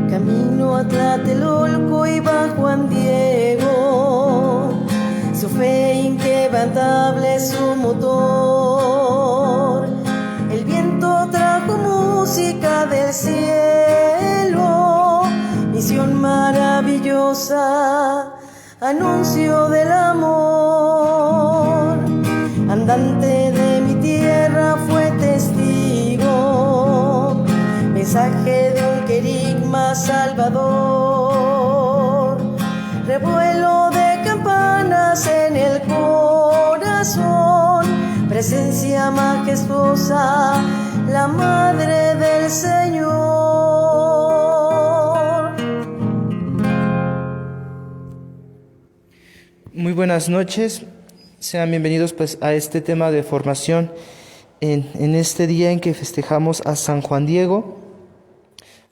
Camino a Tlatelolco iba Juan Diego, su fe inquebrantable su motor. El viento trajo música del cielo, misión maravillosa, anuncio del amor. Andante de mi tierra fue testigo, mensaje de un querigma salvador. Revuelo de campanas en el corazón, presencia majestuosa, la Madre del Señor. Muy buenas noches, sean bienvenidos pues a este tema de formación en este día en que festejamos a San Juan Diego.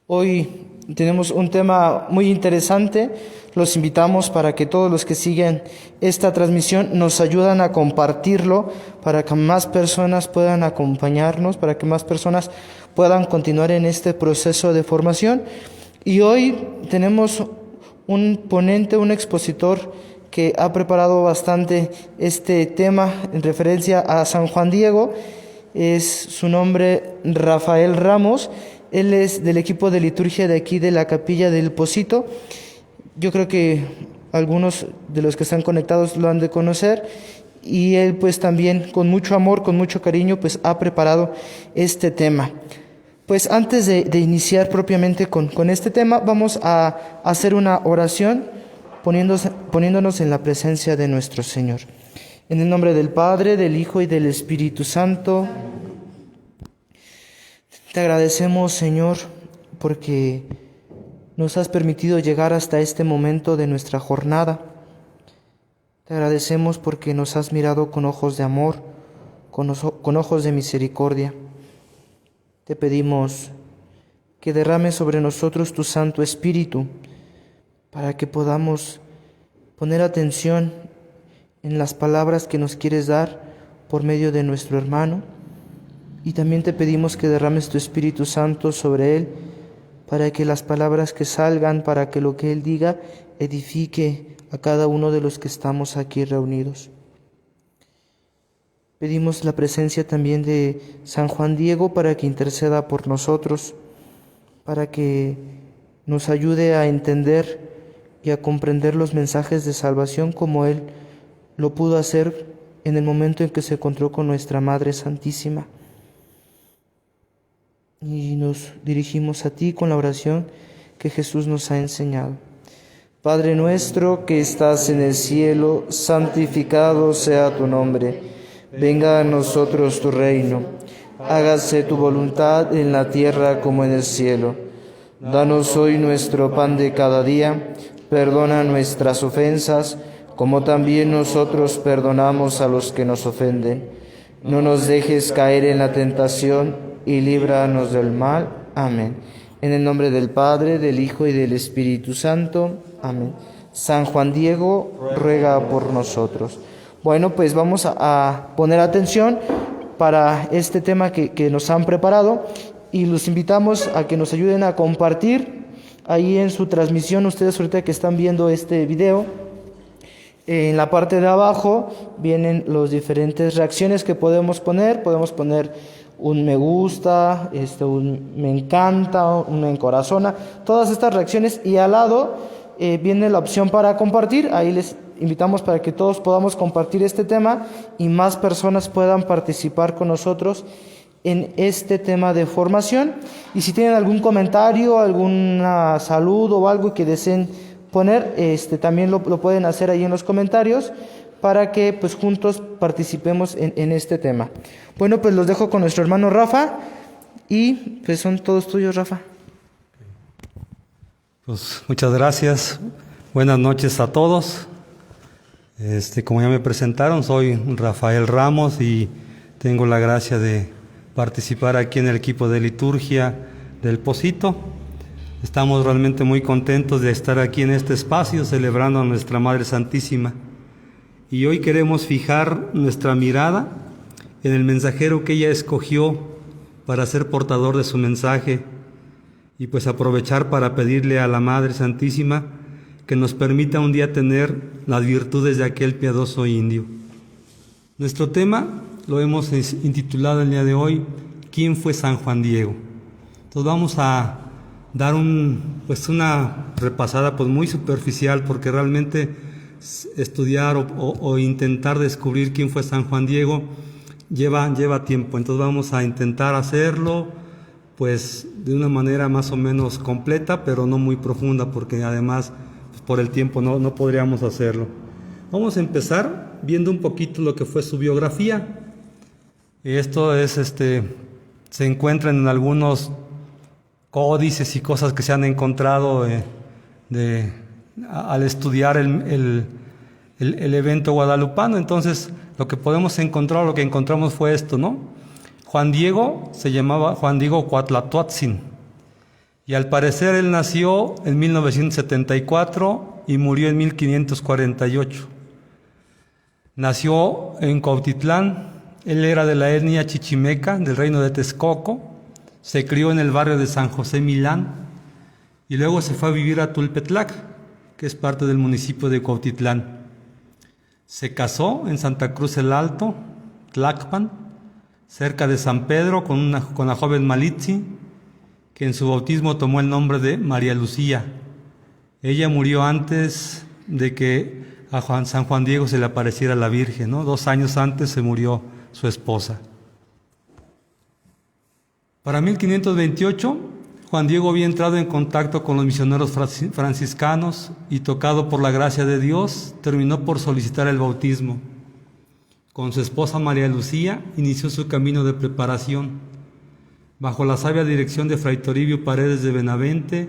Hoy tenemos un tema muy interesante. Los invitamos para que todos los que siguen esta transmisión nos ayuden a compartirlo, para que más personas puedan acompañarnos, para que más personas puedan continuar en este proceso de formación. Y hoy tenemos un ponente, un expositor que ha preparado bastante este tema en referencia a San Juan Diego. Es su nombre Rafael Ramos. Él es del equipo de liturgia de aquí de la Capilla del Pocito. Yo creo que algunos de los que están conectados lo han de conocer. Y él pues también con mucho amor, con mucho cariño, pues ha preparado este tema. Pues antes de iniciar propiamente con este tema, vamos a hacer una oración poniéndonos en la presencia de nuestro Señor. En el nombre del Padre, del Hijo y del Espíritu Santo. Te agradecemos, Señor, porque nos has permitido llegar hasta este momento de nuestra jornada. Te agradecemos porque nos has mirado con ojos de amor, con ojos de misericordia. Te pedimos que derrames sobre nosotros tu Santo Espíritu, para que podamos poner atención en las palabras que nos quieres dar por medio de nuestro hermano. Y también te pedimos que derrames tu Espíritu Santo sobre él, para que las palabras que salgan, para que lo que él diga edifique a cada uno de los que estamos aquí reunidos. Pedimos la presencia también de San Juan Diego para que interceda por nosotros, para que nos ayude a entender y a comprender los mensajes de salvación como él lo pudo hacer en el momento en que se encontró con nuestra Madre Santísima. Y nos dirigimos a ti con la oración que Jesús nos ha enseñado. Padre nuestro que estás en el cielo, santificado sea tu nombre. Venga a nosotros tu reino. Hágase tu voluntad en la tierra como en el cielo. Danos hoy nuestro pan de cada día. Perdona nuestras ofensas, como también nosotros perdonamos a los que nos ofenden. No nos dejes caer en la tentación y líbranos del mal. Amén. En el nombre del Padre, del Hijo y del Espíritu Santo. Amén. San Juan Diego, ruega por nosotros. Bueno, pues vamos a poner atención para este tema que nos han preparado y los invitamos a que nos ayuden a compartir ahí en su transmisión. Ustedes ahorita que están viendo este video, en la parte de abajo vienen las diferentes reacciones que podemos poner. Podemos poner un me gusta, un me encanta, un me encorazona, todas estas reacciones, y al lado viene la opción para compartir. Ahí les invitamos para que todos podamos compartir este tema y más personas puedan participar con nosotros en este tema de formación. Y si tienen algún comentario, alguna saludo o algo que deseen poner, también lo pueden hacer ahí en los comentarios para que pues juntos participemos en este tema. Bueno, pues los dejo con nuestro hermano Rafa y pues son todos tuyos, Rafa. Pues muchas gracias. Buenas noches a todos. Como ya me presentaron, soy Rafael Ramos y tengo la gracia de participar aquí en el equipo de liturgia del Pocito. Estamos realmente muy contentos de estar aquí en este espacio celebrando a nuestra Madre Santísima. Y hoy queremos fijar nuestra mirada en el mensajero que ella escogió para ser portador de su mensaje y pues aprovechar para pedirle a la Madre Santísima que nos permita un día tener las virtudes de aquel piadoso indio. Nuestro tema lo hemos intitulado el día de hoy, ¿quién fue San Juan Diego? Entonces vamos a dar una repasada pues muy superficial, porque realmente estudiar o intentar descubrir quién fue San Juan Diego lleva tiempo. Entonces vamos a intentar hacerlo pues de una manera más o menos completa, pero no muy profunda, porque además pues, por el tiempo no podríamos hacerlo. Vamos a empezar viendo un poquito lo que fue su biografía. Esto es se encuentran en algunos códices y cosas que se han encontrado al estudiar el evento guadalupano. Entonces lo que podemos encontrar, lo que encontramos fue esto, ¿no? Juan Diego se llamaba Juan Diego Cuatlatuatzin, y al parecer él nació en 1974 y murió en 1548. Nació en Cuautitlán. Él era de la etnia chichimeca del reino de Texcoco. Se crió en el barrio de San José Milán y luego se fue a vivir a Tulpetlac, que es parte del municipio de Cuautitlán. Se casó en Santa Cruz el Alto, Tlacpan, cerca de San Pedro, con la joven Malitzi, que en su bautismo tomó el nombre de María Lucía. Ella murió antes de que a San Juan Diego se le apareciera la Virgen, ¿no? 2 años antes se murió su esposa. Para 1528, Juan Diego había entrado en contacto con los misioneros franciscanos y, tocado por la gracia de Dios, terminó por solicitar el bautismo. Con su esposa María Lucía inició su camino de preparación, bajo la sabia dirección de Fray Toribio Paredes de Benavente,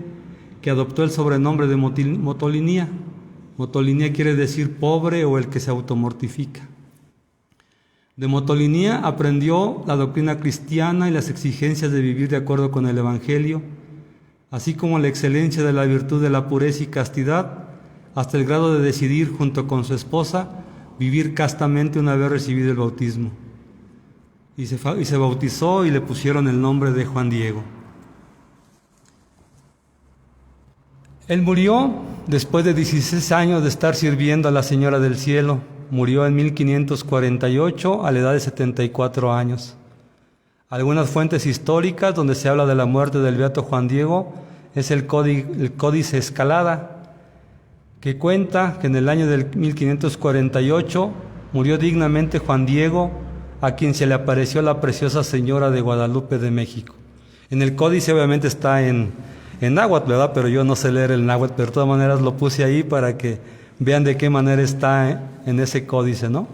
que adoptó el sobrenombre de Motolinía. Motolinía quiere decir pobre o el que se automortifica. De Motolinía aprendió la doctrina cristiana y las exigencias de vivir de acuerdo con el Evangelio, así como la excelencia de la virtud de la pureza y castidad, hasta el grado de decidir, junto con su esposa, vivir castamente una vez recibido el bautismo. Y se bautizó y le pusieron el nombre de Juan Diego. Él murió después de 16 años de estar sirviendo a la Señora del Cielo. Murió en 1548 a la edad de 74 años. Algunas fuentes históricas donde se habla de la muerte del beato Juan Diego es el Códice Escalada, que cuenta que en el año del 1548 murió dignamente Juan Diego, a quien se le apareció la preciosa Señora de Guadalupe de México. En el códice obviamente está en náhuatl, ¿verdad? Pero yo no sé leer el náhuatl, pero de todas maneras lo puse ahí para que vean de qué manera está en ese códice, ¿no?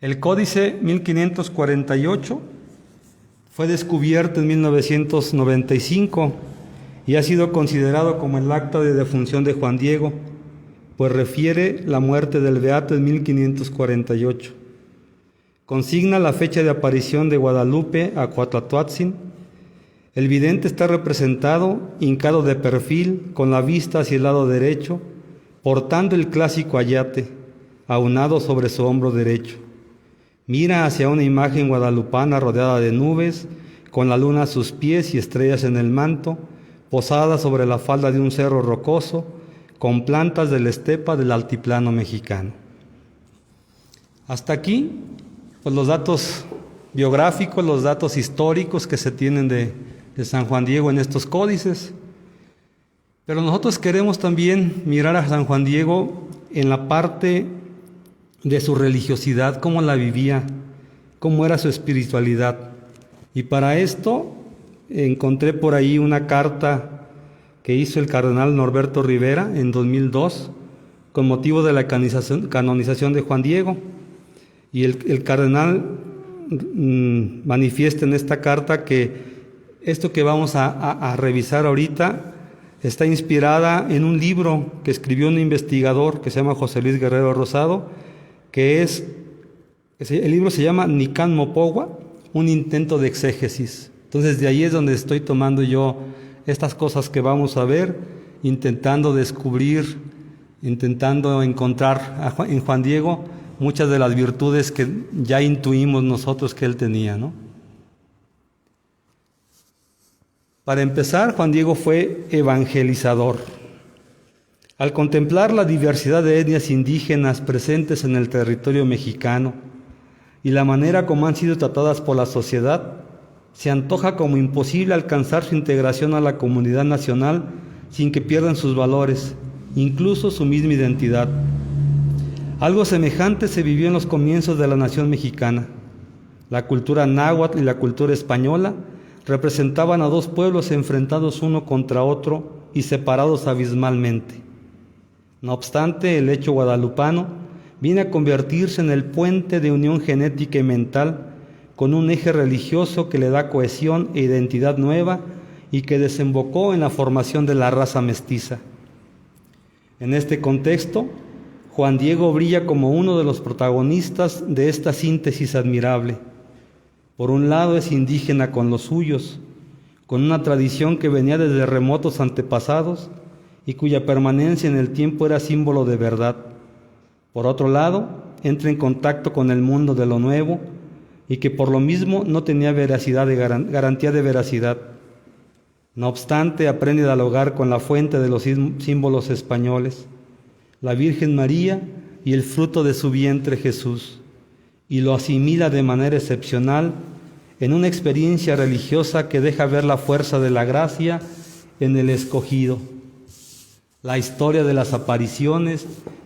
El códice 1548 fue descubierto en 1995 y ha sido considerado como el acta de defunción de Juan Diego, pues refiere la muerte del beato en 1548. Consigna la fecha de aparición de Guadalupe a Cuatlatuatzin. El vidente está representado hincado de perfil, con la vista hacia el lado derecho, portando el clásico ayate, aunado sobre su hombro derecho. Mira hacia una imagen guadalupana rodeada de nubes, con la luna a sus pies y estrellas en el manto, posada sobre la falda de un cerro rocoso, con plantas de la estepa del altiplano mexicano. Hasta aquí, pues los datos biográficos, los datos históricos que se tienen de San Juan Diego en estos códices. Pero nosotros queremos también mirar a San Juan Diego en la parte de su religiosidad, cómo la vivía, cómo era su espiritualidad. Y para esto encontré por ahí una carta que hizo el cardenal Norberto Rivera en 2002 con motivo de la canonización de Juan Diego. Y el cardenal manifiesta en esta carta que esto que vamos a revisar ahorita está inspirada en un libro que escribió un investigador que se llama José Luis Guerrero Rosado, el libro se llama Nican Mopogua, un intento de exégesis. Entonces de ahí es donde estoy tomando yo estas cosas que vamos a ver, intentando descubrir, intentando encontrar en Juan Diego muchas de las virtudes que ya intuimos nosotros que él tenía, ¿no? Para empezar, Juan Diego fue evangelizador. Al contemplar la diversidad de etnias indígenas presentes en el territorio mexicano y la manera como han sido tratadas por la sociedad, se antoja como imposible alcanzar su integración a la comunidad nacional sin que pierdan sus valores, incluso su misma identidad. Algo semejante se vivió en los comienzos de la nación mexicana. La cultura náhuatl y la cultura española representaban a dos pueblos enfrentados uno contra otro y separados abismalmente. No obstante, el hecho guadalupano viene a convertirse en el puente de unión genética y mental con un eje religioso que le da cohesión e identidad nueva y que desembocó en la formación de la raza mestiza. En este contexto, Juan Diego brilla como uno de los protagonistas de esta síntesis admirable. Por un lado es indígena con los suyos, con una tradición que venía desde remotos antepasados y cuya permanencia en el tiempo era símbolo de verdad. Por otro lado, entra en contacto con el mundo de lo nuevo y que por lo mismo no tenía garantía de veracidad. No obstante, aprende a dialogar con la fuente de los símbolos españoles, la Virgen María y el fruto de su vientre Jesús, y lo asimila de manera excepcional en una experiencia religiosa que deja ver la fuerza de la gracia en el escogido. La historia de las apariciones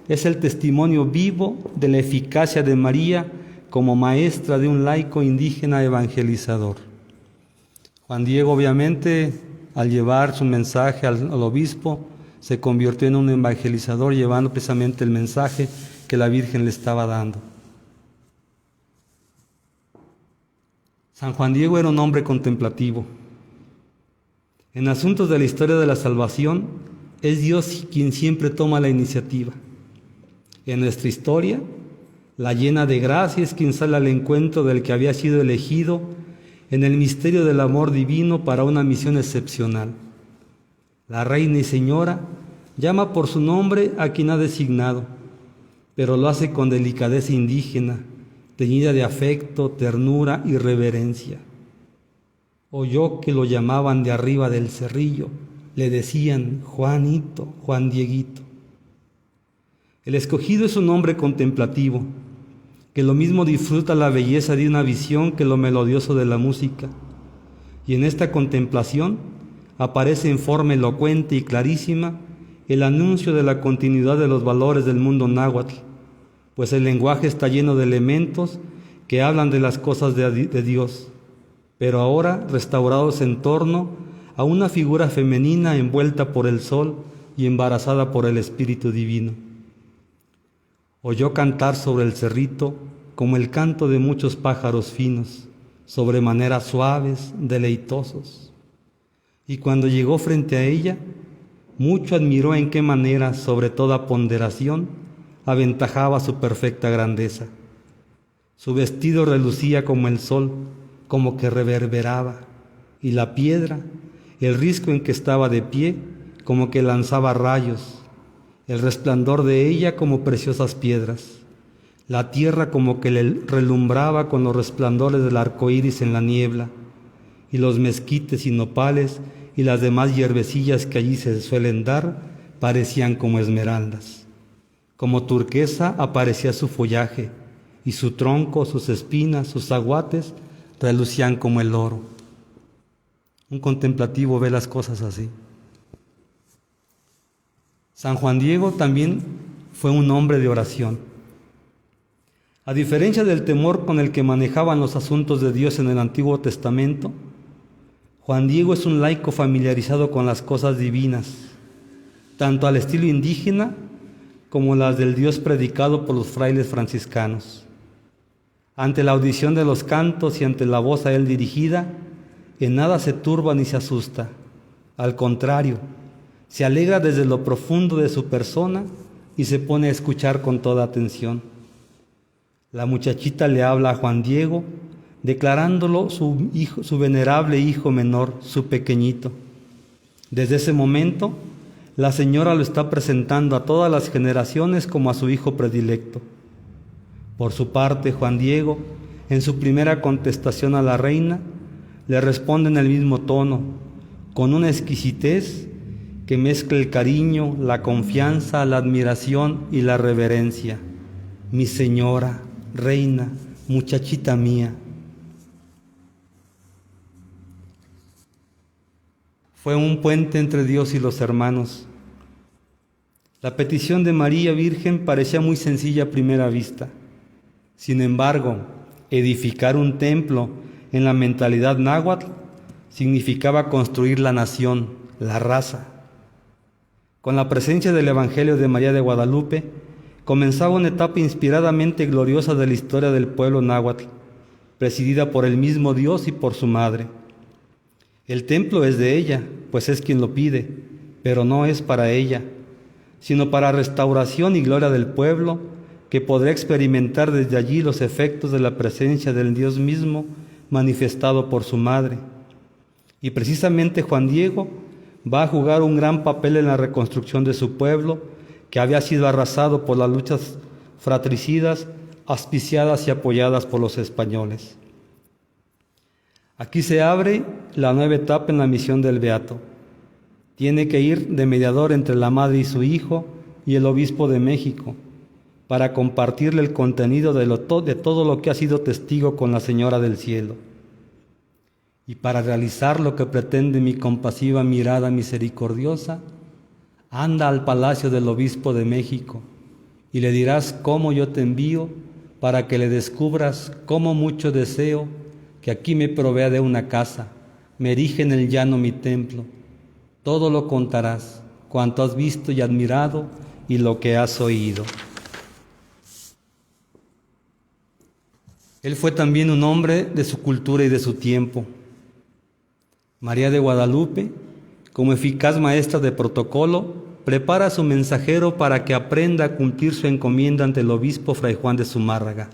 es el testimonio vivo de la eficacia de María como maestra de un laico indígena evangelizador. Juan Diego, obviamente, al llevar su mensaje al obispo, se convirtió en un evangelizador llevando precisamente el mensaje que la Virgen le estaba dando. San Juan Diego era un hombre contemplativo. En asuntos de la historia de la salvación, es Dios quien siempre toma la iniciativa. En nuestra historia, la llena de gracia es quien sale al encuentro del que había sido elegido en el misterio del amor divino para una misión excepcional. La Reina y Señora llama por su nombre a quien ha designado, pero lo hace con delicadeza indígena, teñida de afecto, ternura y reverencia. Oyó que lo llamaban de arriba del cerrillo, le decían Juanito, Juan Dieguito. El escogido es un hombre contemplativo, que lo mismo disfruta la belleza de una visión que lo melodioso de la música, y en esta contemplación aparece en forma elocuente y clarísima el anuncio de la continuidad de los valores del mundo náhuatl, pues el lenguaje está lleno de elementos que hablan de las cosas de Dios, pero ahora restaurados en torno a una figura femenina envuelta por el sol y embarazada por el Espíritu Divino. Oyó cantar sobre el cerrito como el canto de muchos pájaros finos, sobremanera suaves, deleitosos. Y cuando llegó frente a ella, mucho admiró en qué manera, sobre toda ponderación, aventajaba su perfecta grandeza. Su vestido relucía como el sol, como que reverberaba, y la piedra, el risco en que estaba de pie, como que lanzaba rayos, el resplandor de ella como preciosas piedras, la tierra como que le relumbraba con los resplandores del arco iris en la niebla, y los mezquites y nopales y las demás hierbecillas que allí se suelen dar parecían como esmeraldas. Como turquesa aparecía su follaje, y su tronco, sus espinas, sus aguates relucían como el oro. Un contemplativo ve las cosas así. San Juan Diego también fue un hombre de oración. A diferencia del temor con el que manejaban los asuntos de Dios en el Antiguo Testamento, Juan Diego es un laico familiarizado con las cosas divinas, tanto al estilo indígena como las del Dios predicado por los frailes franciscanos. Ante la audición de los cantos y ante la voz a él dirigida, en nada se turba ni se asusta. Al contrario, se alegra desde lo profundo de su persona y se pone a escuchar con toda atención. La muchachita le habla a Juan Diego, declarándolo su venerable hijo menor, su pequeñito. Desde ese momento, la señora lo está presentando a todas las generaciones como a su hijo predilecto. Por su parte, Juan Diego, en su primera contestación a la reina, le responde en el mismo tono, con una exquisitez que mezcla el cariño, la confianza, la admiración y la reverencia. Mi señora, reina, muchachita mía. Fue un puente entre Dios y los hermanos. La petición de María Virgen parecía muy sencilla a primera vista. Sin embargo, edificar un templo en la mentalidad náhuatl significaba construir la nación, la raza. Con la presencia del Evangelio de María de Guadalupe, comenzaba una etapa inspiradamente gloriosa de la historia del pueblo náhuatl, presidida por el mismo Dios y por su madre. El templo es de ella, pues es quien lo pide, pero no es para ella, sino para restauración y gloria del pueblo, que podrá experimentar desde allí los efectos de la presencia del Dios mismo manifestado por su madre. Y precisamente Juan Diego va a jugar un gran papel en la reconstrucción de su pueblo, que había sido arrasado por las luchas fratricidas, auspiciadas y apoyadas por los españoles. Aquí se abre la nueva etapa en la misión del Beato. Tiene que ir de mediador entre la madre y su hijo y el obispo de México, para compartirle el contenido de todo lo que ha sido testigo con la Señora del Cielo. Y para realizar lo que pretende mi compasiva mirada misericordiosa, anda al palacio del obispo de México y le dirás cómo yo te envío para que le descubras cómo mucho deseo que aquí me provea de una casa, me erige en el llano mi templo. Todo lo contarás, cuanto has visto y admirado y lo que has oído. Él fue también un hombre de su cultura y de su tiempo. María de Guadalupe, como eficaz maestra de protocolo, prepara a su mensajero para que aprenda a cumplir su encomienda ante el obispo Fray Juan de Zumárraga.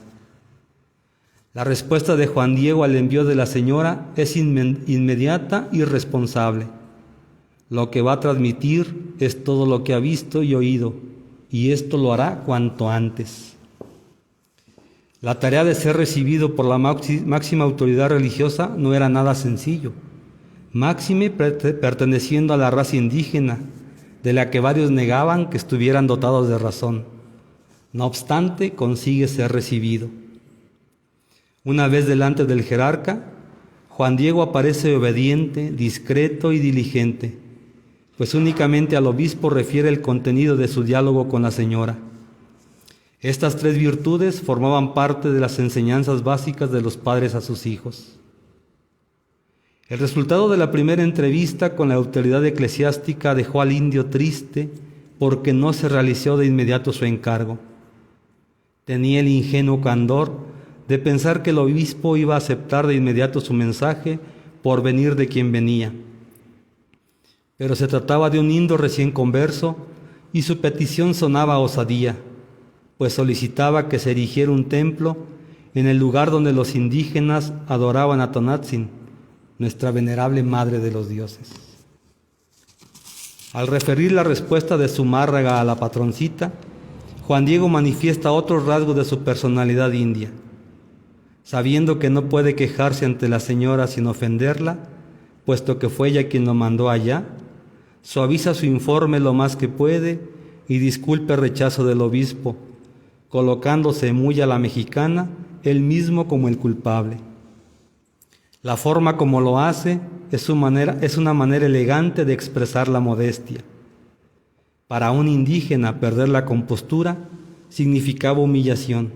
La respuesta de Juan Diego al envío de la señora es inmediata y responsable. Lo que va a transmitir es todo lo que ha visto y oído, y esto lo hará cuanto antes. La tarea de ser recibido por la máxima autoridad religiosa no era nada sencillo, máxime perteneciendo a la raza indígena, de la que varios negaban que estuvieran dotados de razón. No obstante, consigue ser recibido. Una vez delante del jerarca, Juan Diego aparece obediente, discreto y diligente, pues únicamente al obispo refiere el contenido de su diálogo con la señora. Estas tres virtudes formaban parte de las enseñanzas básicas de los padres a sus hijos. El resultado de la primera entrevista con la autoridad eclesiástica dejó al indio triste porque no se realizó de inmediato su encargo. Tenía el ingenuo candor de pensar que el obispo iba a aceptar de inmediato su mensaje por venir de quien venía. Pero se trataba de un indio recién converso y su petición sonaba a osadía, pues solicitaba que se erigiera un templo en el lugar donde los indígenas adoraban a Tonatzin, nuestra venerable Madre de los Dioses. Al referir la respuesta de Zumárraga a la patroncita, Juan Diego manifiesta otros rasgos de su personalidad india. Sabiendo que no puede quejarse ante la señora sin ofenderla, puesto que fue ella quien lo mandó allá, suaviza su informe lo más que puede y disculpa el rechazo del obispo, colocándose muy a la mexicana, él mismo como el culpable. La forma como lo hace es una manera elegante de expresar la modestia. Para un indígena perder la compostura significaba humillación.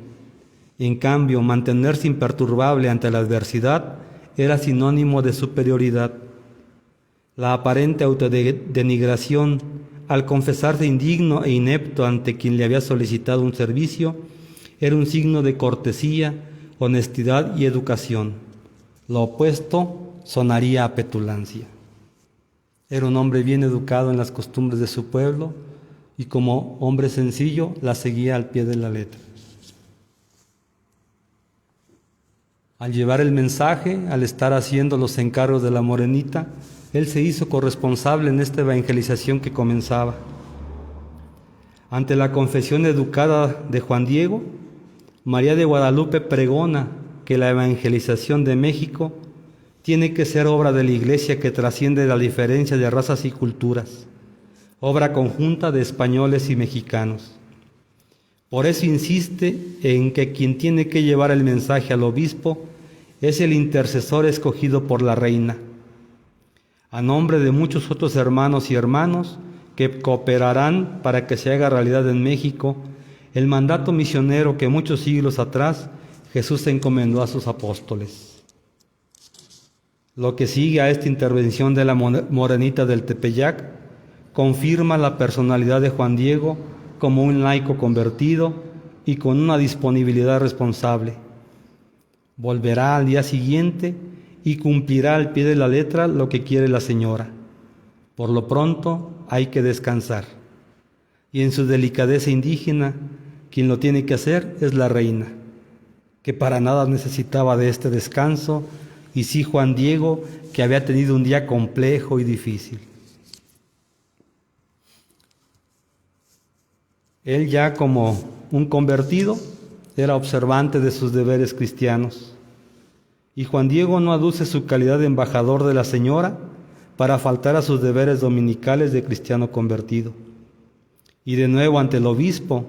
En cambio, mantenerse imperturbable ante la adversidad era sinónimo de superioridad. La aparente autodenigración al confesarse indigno e inepto ante quien le había solicitado un servicio era un signo de cortesía, honestidad y educación. Lo opuesto sonaría a petulancia. Era un hombre bien educado en las costumbres de su pueblo y como hombre sencillo la seguía al pie de la letra. Al llevar el mensaje, al estar haciendo los encargos de la morenita, él se hizo corresponsable en esta evangelización que comenzaba. Ante la confesión educada de Juan Diego, María de Guadalupe pregona que la evangelización de México tiene que ser obra de la Iglesia que trasciende la diferencia de razas y culturas, obra conjunta de españoles y mexicanos. Por eso insiste en que quien tiene que llevar el mensaje al obispo es el intercesor escogido por la reina, a nombre de muchos otros hermanos y hermanas que cooperarán para que se haga realidad en México el mandato misionero que muchos siglos atrás Jesús encomendó a sus apóstoles. Lo que sigue a esta intervención de la morenita del Tepeyac confirma la personalidad de Juan Diego como un laico convertido y con una disponibilidad responsable. Volverá al día siguiente y cumplirá al pie de la letra lo que quiere la señora. Por lo pronto hay que descansar. Y en su delicadeza indígena, quien lo tiene que hacer es la reina, que para nada necesitaba de este descanso, y sí Juan Diego, que había tenido un día complejo y difícil. Él ya como un convertido era observante de sus deberes cristianos, y Juan Diego no aduce su calidad de embajador de la señora para faltar a sus deberes dominicales de cristiano convertido. Y de nuevo ante el obispo,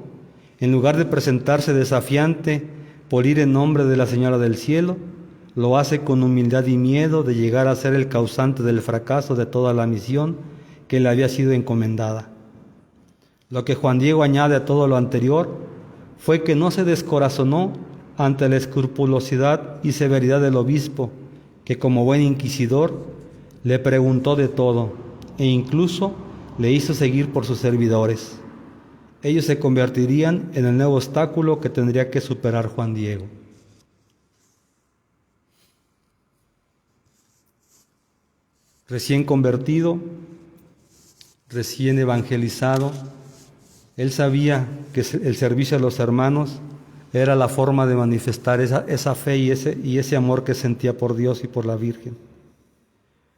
en lugar de presentarse desafiante por ir en nombre de la Señora del Cielo, lo hace con humildad y miedo de llegar a ser el causante del fracaso de toda la misión que le había sido encomendada. Lo que Juan Diego añade a todo lo anterior fue que no se descorazonó ante la escrupulosidad y severidad del obispo, que como buen inquisidor le preguntó de todo e incluso le hizo seguir por sus servidores. Ellos se convertirían en el nuevo obstáculo que tendría que superar Juan Diego. Recién convertido, recién evangelizado, él sabía que el servicio a los hermanos era la forma de manifestar esa fe y ese amor que sentía por Dios y por la Virgen.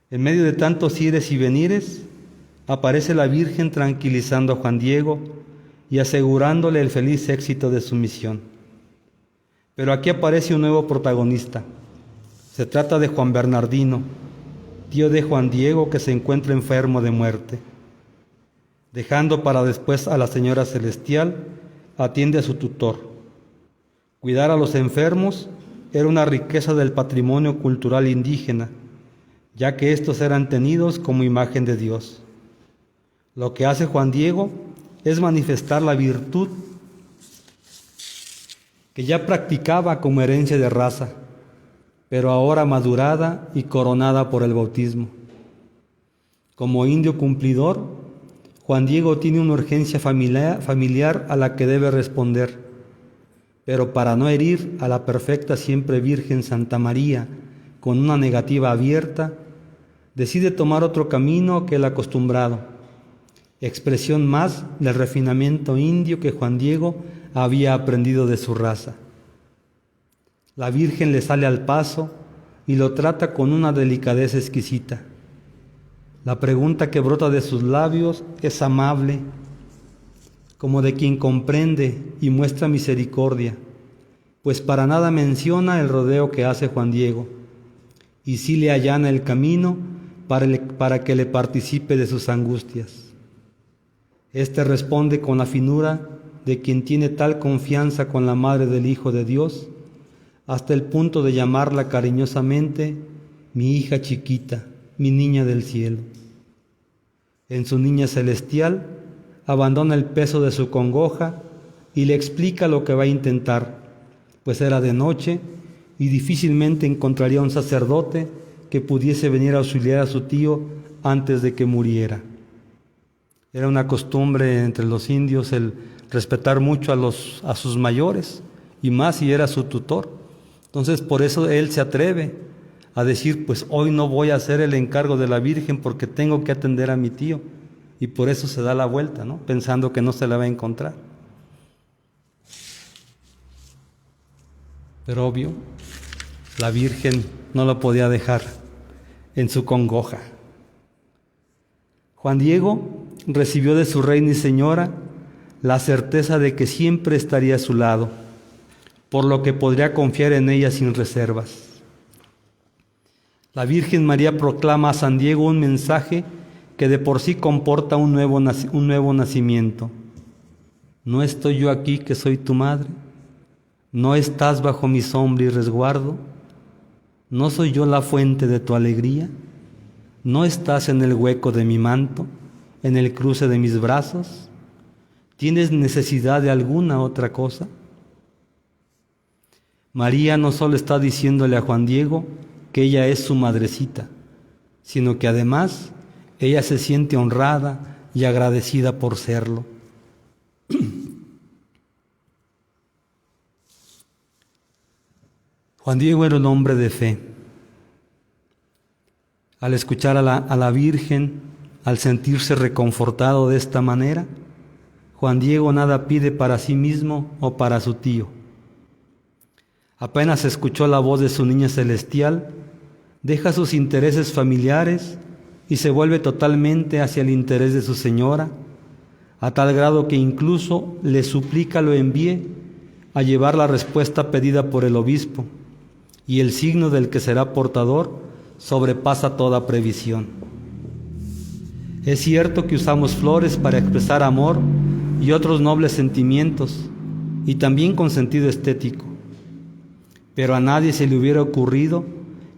En medio de tantos ires y venires, aparece la Virgen tranquilizando a Juan Diego y asegurándole el feliz éxito de su misión. Pero aquí aparece un nuevo protagonista. Se trata de Juan Bernardino, tío de Juan Diego, que se encuentra enfermo de muerte. Dejando para después a la Señora Celestial, atiende a su tutor. Cuidar a los enfermos era una riqueza del patrimonio cultural indígena, ya que estos eran tenidos como imagen de Dios. Lo que hace Juan Diego es manifestar la virtud que ya practicaba como herencia de raza, pero ahora madurada y coronada por el bautismo. Como indio cumplidor, Juan Diego tiene una urgencia familiar a la que debe responder, pero para no herir a la perfecta siempre Virgen Santa María con una negativa abierta, decide tomar otro camino que el acostumbrado, expresión más del refinamiento indio que Juan Diego había aprendido de su raza. La Virgen le sale al paso y lo trata con una delicadeza exquisita. La pregunta que brota de sus labios es amable, como de quien comprende y muestra misericordia, pues para nada menciona el rodeo que hace Juan Diego, y sí le allana el camino para que le participe de sus angustias. Este responde con la finura de quien tiene tal confianza con la Madre del Hijo de Dios, hasta el punto de llamarla cariñosamente mi hija chiquita, mi niña del cielo. En su niña celestial, abandona el peso de su congoja y le explica lo que va a intentar, pues era de noche y difícilmente encontraría un sacerdote que pudiese venir a auxiliar a su tío antes de que muriera. Era una costumbre entre los indios el respetar mucho a sus mayores, y más si era su tutor. Entonces por eso él se atreve a decir, pues hoy no voy a hacer el encargo de la Virgen porque tengo que atender a mi tío. Y por eso se da la vuelta, ¿no? Pensando que no se la va a encontrar. Pero obvio, la Virgen no lo podía dejar en su congoja. Juan Diego recibió de su reina y señora la certeza de que siempre estaría a su lado, por lo que podría confiar en ella sin reservas. La Virgen María proclama a San Diego un mensaje que de por sí comporta un nuevo nacimiento. ¿No estoy yo aquí que soy tu madre? ¿No estás bajo mi sombra y resguardo? ¿No soy yo la fuente de tu alegría? ¿No estás en el hueco de mi manto, en el cruce de mis brazos? ¿Tienes necesidad de alguna otra cosa? María no solo está diciéndole a Juan Diego que ella es su madrecita, sino que además ella se siente honrada y agradecida por serlo. Juan Diego era un hombre de fe. Al escuchar a la Virgen, al sentirse reconfortado de esta manera, Juan Diego nada pide para sí mismo o para su tío. Apenas escuchó la voz de su niña celestial, deja sus intereses familiares y se vuelve totalmente hacia el interés de su señora, a tal grado que incluso le suplica lo envíe a llevar la respuesta pedida por el obispo, y el signo del que será portador sobrepasa toda previsión. Es cierto que usamos flores para expresar amor y otros nobles sentimientos, y también con sentido estético, pero a nadie se le hubiera ocurrido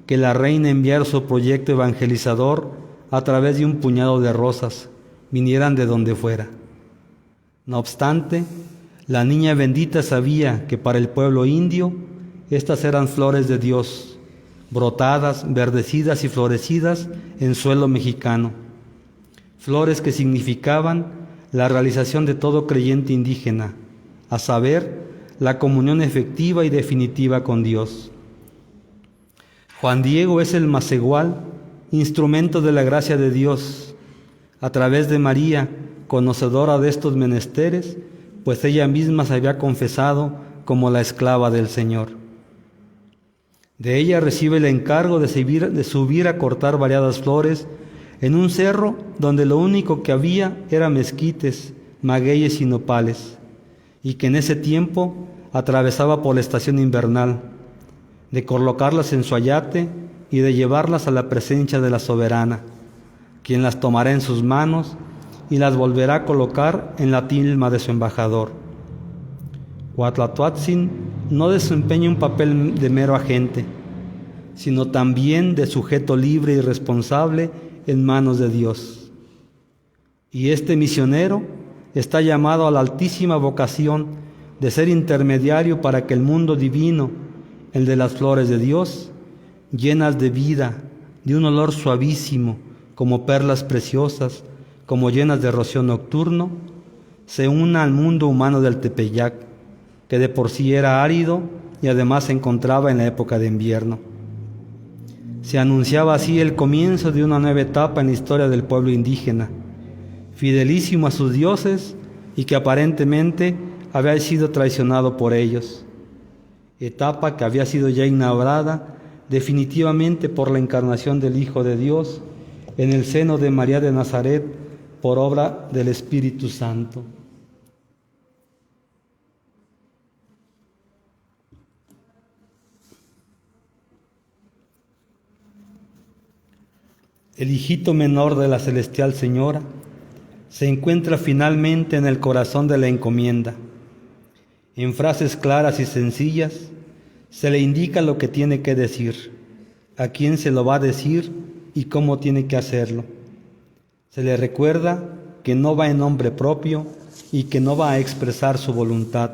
que la reina enviara su proyecto evangelizador a través de un puñado de rosas, vinieran de donde fuera. No obstante, la niña bendita sabía que para el pueblo indio estas eran flores de Dios, brotadas, verdecidas y florecidas en suelo mexicano, flores que significaban la realización de todo creyente indígena, a saber, la comunión efectiva y definitiva con Dios. Juan Diego es el macegual, instrumento de la gracia de Dios, a través de María, conocedora de estos menesteres, pues ella misma se había confesado como la esclava del Señor. De ella recibe el encargo de subir a cortar variadas flores en un cerro donde lo único que había era mezquites, magueyes y nopales, y que en ese tiempo atravesaba por la estación invernal, de colocarlas en su ayate y de llevarlas a la presencia de la soberana, quien las tomará en sus manos y las volverá a colocar en la tilma de su embajador. Cuatlatuatzin no desempeña un papel de mero agente, sino también de sujeto libre y responsable en manos de Dios. Y este misionero está llamado a la altísima vocación de ser intermediario para que el mundo divino, el de las flores de Dios, llenas de vida, de un olor suavísimo, como perlas preciosas, como llenas de rocío nocturno, se una al mundo humano del Tepeyac, que de por sí era árido y además se encontraba en la época de invierno. Se anunciaba así el comienzo de una nueva etapa en la historia del pueblo indígena, fidelísimo a sus dioses y que aparentemente había sido traicionado por ellos, etapa que había sido ya inaugurada definitivamente por la encarnación del Hijo de Dios en el seno de María de Nazaret por obra del Espíritu Santo. El hijito menor de la celestial Señora se encuentra finalmente en el corazón de la encomienda. En frases claras y sencillas se le indica lo que tiene que decir, a quién se lo va a decir y cómo tiene que hacerlo. Se le recuerda que no va en nombre propio y que no va a expresar su voluntad.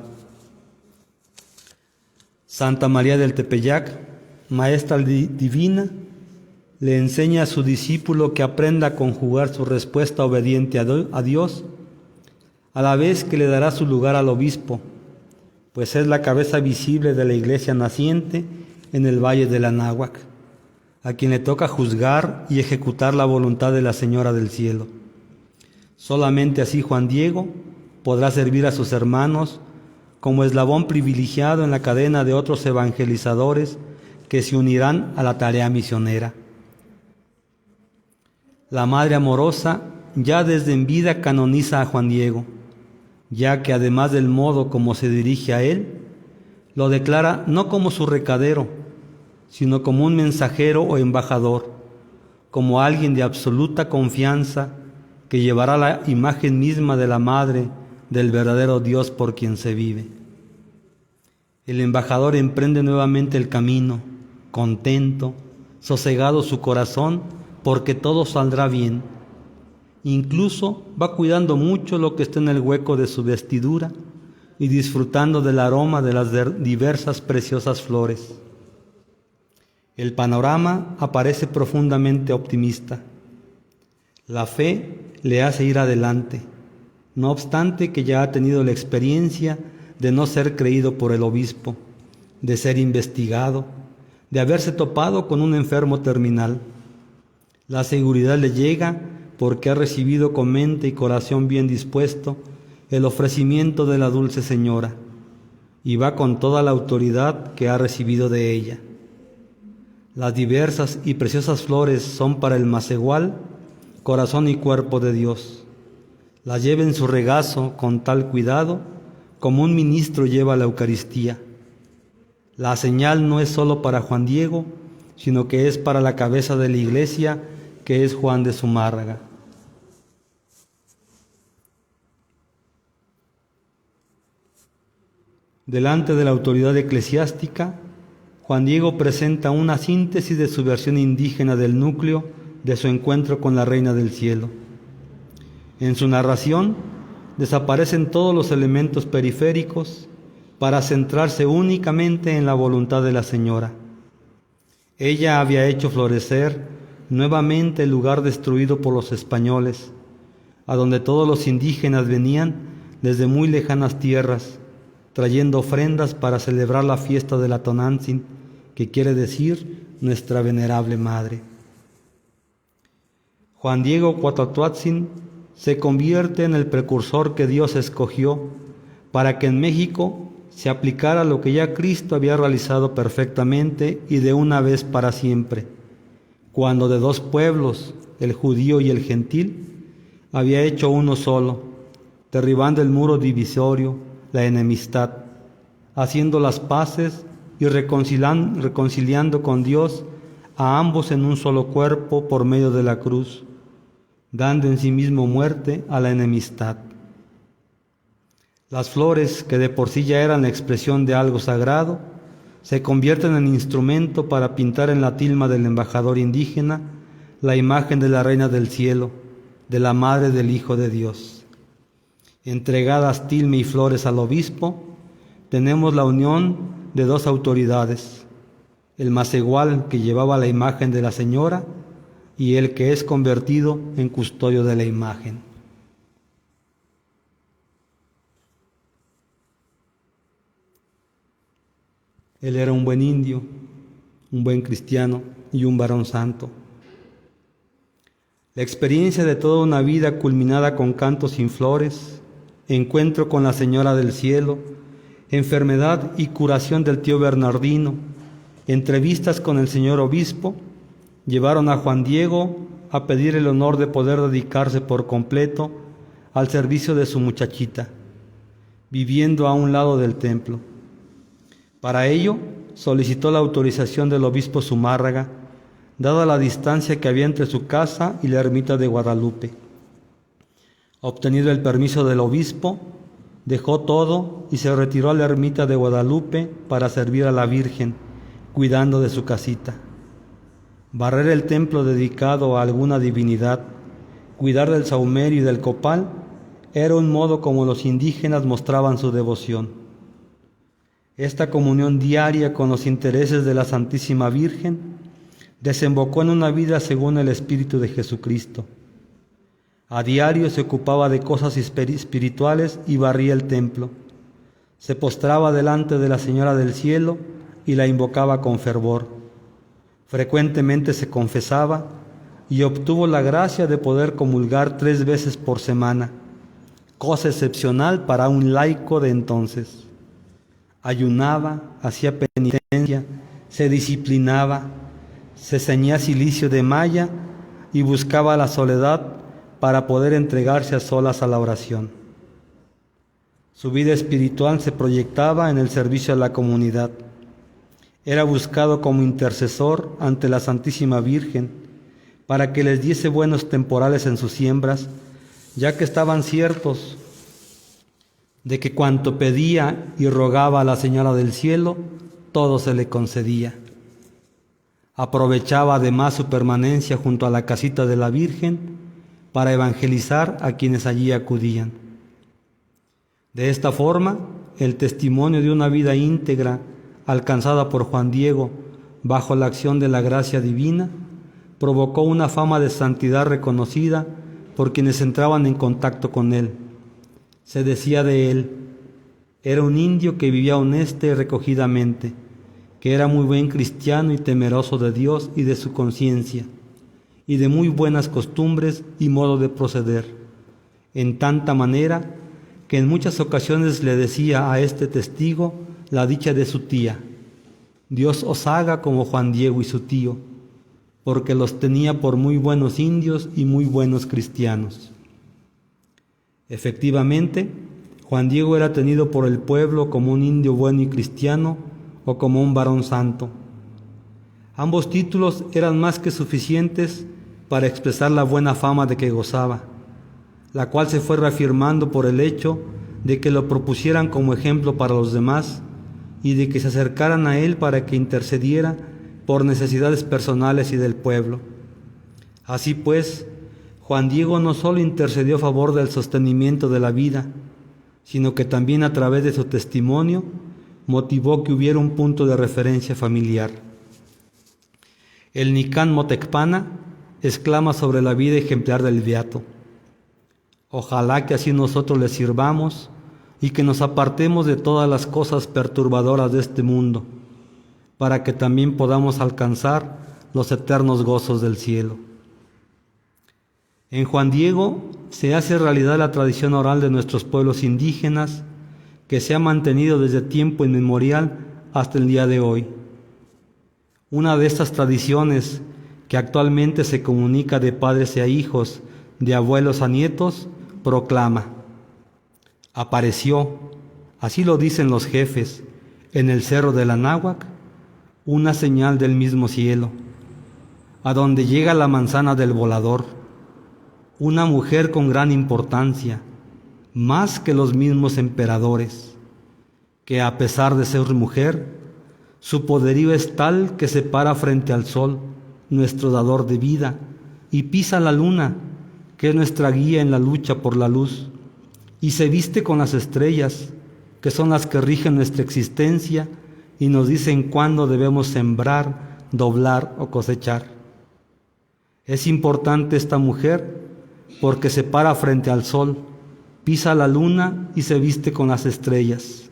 Santa María del Tepeyac, maestra divina, le enseña a su discípulo que aprenda a conjugar su respuesta obediente a Dios, a la vez que le dará su lugar al obispo, pues es la cabeza visible de la iglesia naciente en el Valle del Anáhuac, a quien le toca juzgar y ejecutar la voluntad de la Señora del Cielo. Solamente así Juan Diego podrá servir a sus hermanos como eslabón privilegiado en la cadena de otros evangelizadores que se unirán a la tarea misionera. La Madre Amorosa ya desde en vida canoniza a Juan Diego, ya que además del modo como se dirige a él, lo declara no como su recadero, sino como un mensajero o embajador, como alguien de absoluta confianza que llevará la imagen misma de la Madre del verdadero Dios por quien se vive. El embajador emprende nuevamente el camino, contento, sosegado su corazón, porque todo saldrá bien. Incluso va cuidando mucho lo que está en el hueco de su vestidura y disfrutando del aroma de las diversas preciosas flores. El panorama aparece profundamente optimista. La fe le hace ir adelante, no obstante que ya ha tenido la experiencia de no ser creído por el obispo, de ser investigado, de haberse topado con un enfermo terminal. La seguridad le llega porque ha recibido con mente y corazón bien dispuesto el ofrecimiento de la dulce Señora, y va con toda la autoridad que ha recibido de ella. Las diversas y preciosas flores son para el macegual, corazón y cuerpo de Dios. Las lleva en su regazo con tal cuidado como un ministro lleva la Eucaristía. La señal no es solo para Juan Diego, sino que es para la cabeza de la Iglesia, que es Juan de Zumárraga. Delante de la autoridad eclesiástica, Juan Diego presenta una síntesis de su versión indígena del núcleo de su encuentro con la Reina del Cielo. En su narración desaparecen todos los elementos periféricos para centrarse únicamente en la voluntad de la Señora. Ella había hecho florecer nuevamente el lugar destruido por los españoles, a donde todos los indígenas venían desde muy lejanas tierras, trayendo ofrendas para celebrar la fiesta de la Tonantzin, que quiere decir nuestra venerable Madre. Juan Diego Cuautlatzin se convierte en el precursor que Dios escogió para que en México se aplicara lo que ya Cristo había realizado perfectamente y de una vez para siempre, cuando de dos pueblos, el judío y el gentil, había hecho uno solo, derribando el muro divisorio, la enemistad, haciendo las paces y reconciliando con Dios a ambos en un solo cuerpo por medio de la cruz, dando en sí mismo muerte a la enemistad. Las flores, que de por sí ya eran la expresión de algo sagrado, se convierten en instrumento para pintar en la tilma del embajador indígena la imagen de la Reina del Cielo, de la Madre del Hijo de Dios. Entregadas tilma y flores al obispo, tenemos la unión de dos autoridades, el macegual que llevaba la imagen de la Señora y el que es convertido en custodio de la imagen. Él era un buen indio, un buen cristiano y un varón santo. La experiencia de toda una vida culminada con cantos sin flores, encuentro con la Señora del Cielo, enfermedad y curación del tío Bernardino, entrevistas con el señor obispo, llevaron a Juan Diego a pedir el honor de poder dedicarse por completo al servicio de su muchachita, viviendo a un lado del templo. Para ello, solicitó la autorización del obispo Zumárraga, dada la distancia que había entre su casa y la ermita de Guadalupe. Obtenido el permiso del obispo, dejó todo y se retiró a la ermita de Guadalupe para servir a la Virgen, cuidando de su casita. Barrer el templo dedicado a alguna divinidad, cuidar del sahumerio y del copal, era un modo como los indígenas mostraban su devoción. Esta comunión diaria con los intereses de la Santísima Virgen desembocó en una vida según el Espíritu de Jesucristo. A diario se ocupaba de cosas espirituales y barría el templo. Se postraba delante de la Señora del Cielo y la invocaba con fervor. Frecuentemente se confesaba y obtuvo la gracia de poder comulgar 3 veces por semana, cosa excepcional para un laico de entonces. Ayunaba, hacía penitencia, se disciplinaba, se ceñía cilicio de malla y buscaba la soledad para poder entregarse a solas a la oración. Su vida espiritual se proyectaba en el servicio a la comunidad. era buscado como intercesor ante la Santísima Virgen para que les diese buenos temporales en sus siembras, ya que estaban ciertos de que cuanto pedía y rogaba a la Señora del Cielo, todo se le concedía. Aprovechaba además su permanencia junto a la casita de la Virgen para evangelizar a quienes allí acudían. De esta forma, el testimonio de una vida íntegra alcanzada por Juan Diego bajo la acción de la gracia divina provocó una fama de santidad reconocida por quienes entraban en contacto con él. Se decía de él: era un indio que vivía honesta y recogidamente, que era muy buen cristiano y temeroso de Dios y de su conciencia, y de muy buenas costumbres y modo de proceder, en tanta manera que en muchas ocasiones le decía a este testigo la dicha de su tía: Dios os haga como Juan Diego y su tío, porque los tenía por muy buenos indios y muy buenos cristianos. Efectivamente, Juan Diego era tenido por el pueblo como un indio bueno y cristiano o como un varón santo. Ambos títulos eran más que suficientes para expresar la buena fama de que gozaba, la cual se fue reafirmando por el hecho de que lo propusieran como ejemplo para los demás y de que se acercaran a él para que intercediera por necesidades personales y del pueblo. Así pues, Juan Diego no solo intercedió a favor del sostenimiento de la vida, sino que también a través de su testimonio motivó que hubiera un punto de referencia familiar. El Nicán Motecpana exclama sobre la vida ejemplar del beato: ojalá que así nosotros le sirvamos y que nos apartemos de todas las cosas perturbadoras de este mundo, para que también podamos alcanzar los eternos gozos del cielo. En Juan Diego se hace realidad la tradición oral de nuestros pueblos indígenas, que se ha mantenido desde tiempo inmemorial hasta el día de hoy. Una de estas tradiciones, que actualmente se comunica de padres a hijos, de abuelos a nietos, proclama: apareció, así lo dicen los jefes, en el cerro del Anáhuac, una señal del mismo cielo, a donde llega la manzana del volador, una mujer con gran importancia, más que los mismos emperadores, que a pesar de ser mujer, su poderío es tal que se para frente al sol, nuestro dador de vida, y pisa la luna, que es nuestra guía en la lucha por la luz, y se viste con las estrellas, que son las que rigen nuestra existencia y nos dicen cuándo debemos sembrar, doblar o cosechar. Es importante esta mujer porque se para frente al sol, pisa la luna y se viste con las estrellas.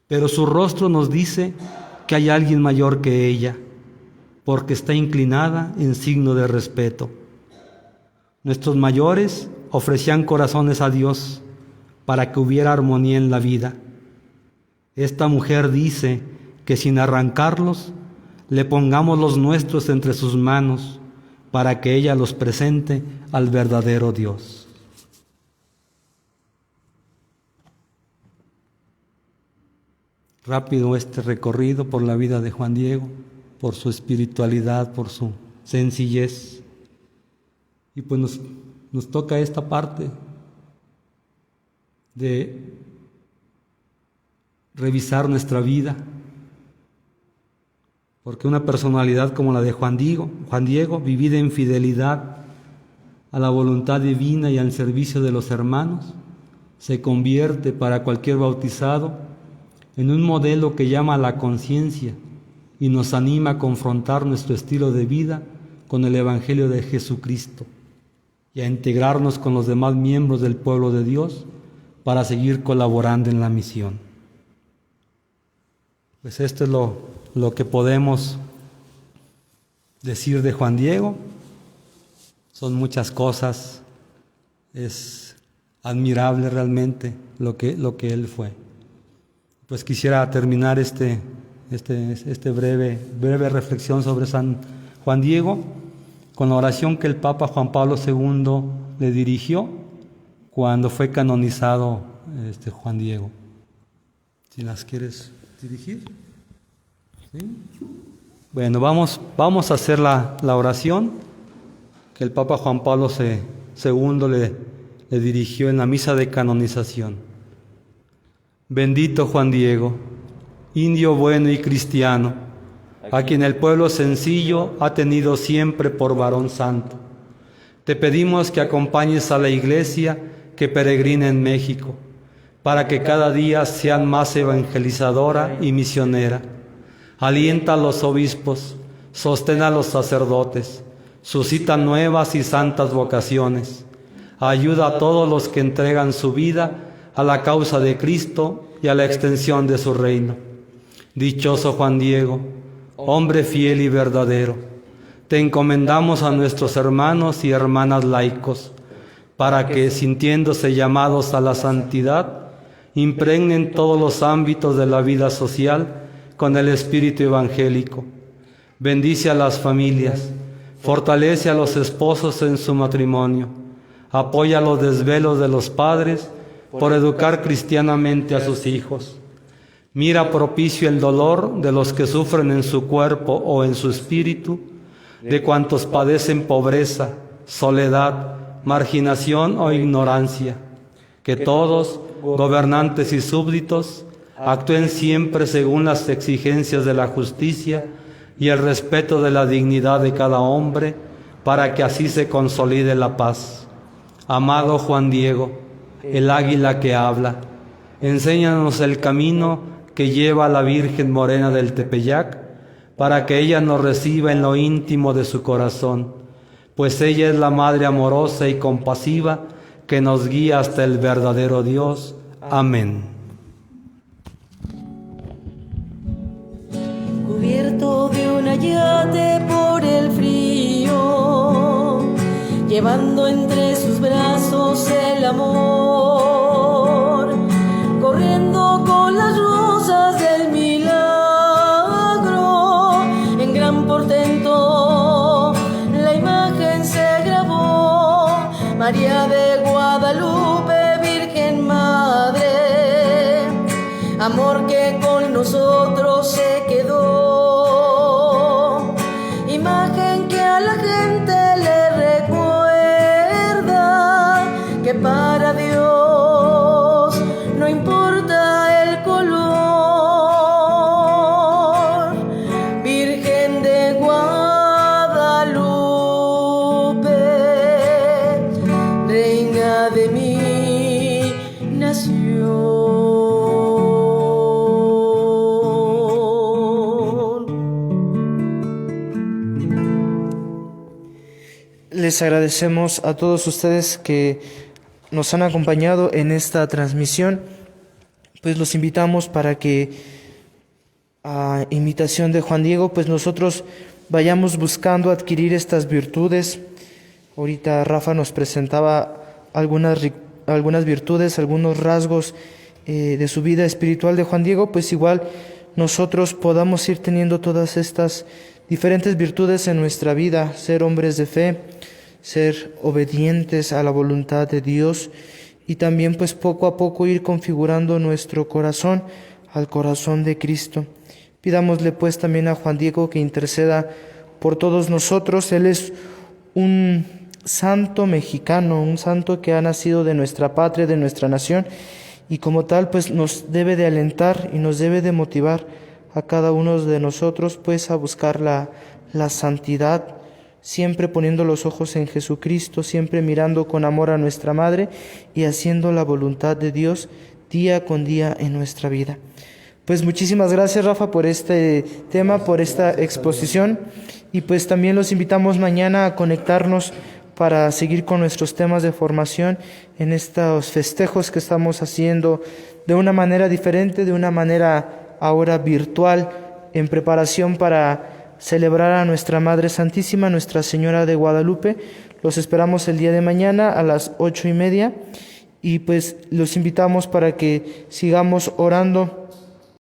Pero su rostro nos dice que hay alguien mayor que ella, porque está inclinada en signo de respeto. Nuestros mayores ofrecían corazones a Dios para que hubiera armonía en la vida. Esta mujer dice que sin arrancarlos, le pongamos los nuestros entre sus manos para que ella los presente al verdadero Dios. Rápido este recorrido por la vida de Juan Diego, por su espiritualidad, por su sencillez. Y pues nos toca esta parte de revisar nuestra vida, porque una personalidad como la de Juan Diego, vivida en fidelidad a la voluntad divina y al servicio de los hermanos, se convierte para cualquier bautizado en un modelo que llama a la conciencia y nos anima a confrontar nuestro estilo de vida con el Evangelio de Jesucristo y a integrarnos con los demás miembros del pueblo de Dios para seguir colaborando en la misión. Pues esto es lo que podemos decir de Juan Diego. Son muchas cosas, es admirable realmente lo que él fue. Pues quisiera terminar este breve reflexión sobre San Juan Diego con la oración que el Papa Juan Pablo II le dirigió cuando fue canonizado Juan Diego. Si las quieres dirigir. Bueno, vamos a hacer la oración que el Papa Juan Pablo II le dirigió en la misa de canonización. Bendito Juan Diego, indio bueno y cristiano, a quien el pueblo sencillo ha tenido siempre por varón santo. Te pedimos que acompañes a la Iglesia que peregrina en México, para que cada día sean más evangelizadora y misionera. Alienta a los obispos, sostén a los sacerdotes, suscita nuevas y santas vocaciones. Ayuda a todos los que entregan su vida a la causa de Cristo y a la extensión de su reino. Dichoso Juan Diego, hombre fiel y verdadero, te encomendamos a nuestros hermanos y hermanas laicos, para que, sintiéndose llamados a la santidad, impregnen todos los ámbitos de la vida social con el espíritu evangélico. Bendice a las familias, fortalece a los esposos en su matrimonio, apoya los desvelos de los padres por educar cristianamente a sus hijos. Mira propicio el dolor de los que sufren en su cuerpo o en su espíritu, de cuantos padecen pobreza, soledad, marginación o ignorancia. Que todos, gobernantes y súbditos, actúen siempre según las exigencias de la justicia y el respeto de la dignidad de cada hombre, para que así se consolide la paz. Amado Juan Diego, el águila que habla, enséñanos el camino que lleva a la Virgen Morena del Tepeyac, para que ella nos reciba en lo íntimo de su corazón, pues ella es la Madre amorosa y compasiva que nos guía hasta el verdadero Dios. Amén. Cubierto de un ayate por el frío, llevando entre sus brazos el amor, corriendo con las rosas del milagro, en gran portento la imagen se grabó. María de Guadalupe, Virgen Madre, amor que con nosotros se quedó, imagen que a la gente le recuerda que para Dios no importa el color. Virgen de Guadalupe, reina de mi nación. Les agradecemos a todos ustedes que nos han acompañado en esta transmisión. Pues los invitamos para que, a imitación de Juan Diego, pues nosotros vayamos buscando adquirir estas virtudes. Ahorita Rafa nos presentaba algunas virtudes, algunos rasgos de su vida espiritual de Juan Diego. Pues igual nosotros podamos ir teniendo todas estas diferentes virtudes en nuestra vida, ser hombres de fe, ser obedientes a la voluntad de Dios, y también pues poco a poco ir configurando nuestro corazón al corazón de Cristo. Pidámosle pues también a Juan Diego que interceda por todos nosotros. Él es un santo mexicano, un santo que ha nacido de nuestra patria, de nuestra nación, y como tal pues nos debe de alentar y nos debe de motivar a cada uno de nosotros pues a buscar la santidad, siempre poniendo los ojos en Jesucristo, siempre mirando con amor a nuestra Madre y haciendo la voluntad de Dios día con día en nuestra vida. Pues muchísimas gracias, Rafa, por este tema, por esta exposición, y pues también los invitamos mañana a conectarnos para seguir con nuestros temas de formación en estos festejos que estamos haciendo de una manera diferente, de una manera ahora virtual, en preparación para celebrar a nuestra Madre Santísima, Nuestra Señora de Guadalupe. Los esperamos el día de mañana a las 8:30, y pues los invitamos para que sigamos orando